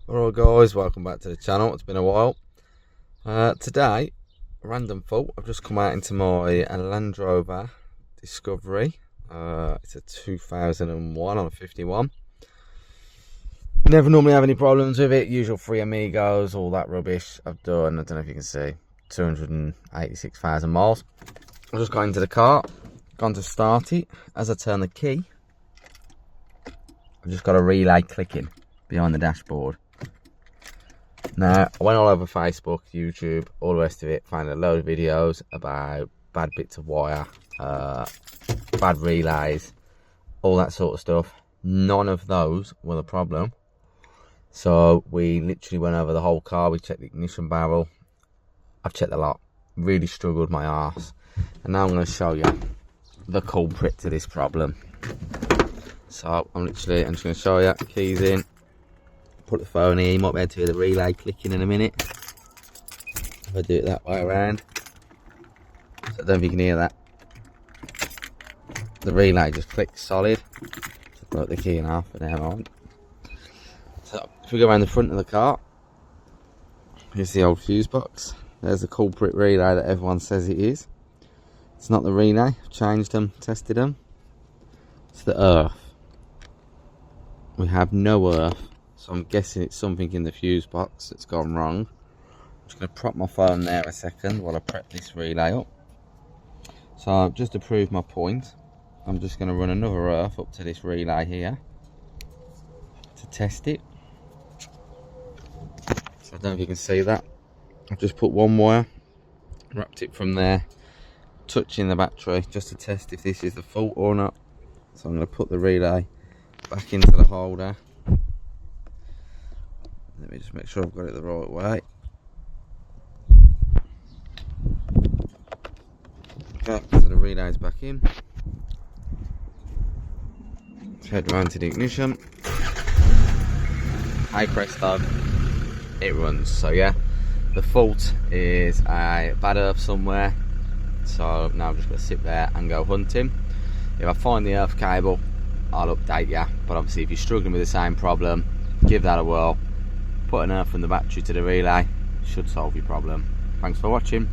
Alright guys, welcome back to the channel. It's been a while. Today, random fault. I've just come out into my Land Rover Discovery. It's a 2001 on a 51. Never normally have any problems with it. Usual 3 amigos, all that rubbish. I've done, I don't know if you can see, 286,000 miles. I've just got into the car, gone to start it. As I turn the key, I've just got a relay clicking behind the dashboard. Now, I went all over Facebook, YouTube, all the rest of it, found a load of videos about bad bits of wire, bad relays, all that sort of stuff. None of those were the problem. So we literally went over the whole car. We checked the ignition barrel. I've checked a lot. Really struggled my arse. And now I'm going to show you the culprit to this problem. So I'm just going to show you. Keys in. Put the phone in. You might be able to hear the relay clicking in a minute. If I do it that way around. So I don't know if you can hear that. The relay just clicks solid. So I put the key in half and now on. So if we go around the front of the car, here's the old fuse box. There's the culprit relay that everyone says it is. It's not the relay. I've changed them, tested them. It's the earth. We have no earth. So I'm guessing it's something in the fuse box that's gone wrong. I'm just going to prop my phone there a second while I prep this relay up. So just to prove my point, I'm just going to run another earth up to this relay here to test it. So I don't know if you can see that. I've just put one wire, wrapped it from there, touching the battery just to test if this is the fault or not. So I'm going to put the relay back into the holder. Let me just make sure I've got it the right way. Okay, so the relay's back in. Let's head round to the ignition. Hey presto, it runs. So yeah, the fault is a bad earth somewhere. So now I'm just going to sit there and go hunting. If I find the earth cable, I'll update you. But obviously if you're struggling with the same problem, give that a whirl. Put an earth from the battery to the relay, should solve your problem. Thanks for watching.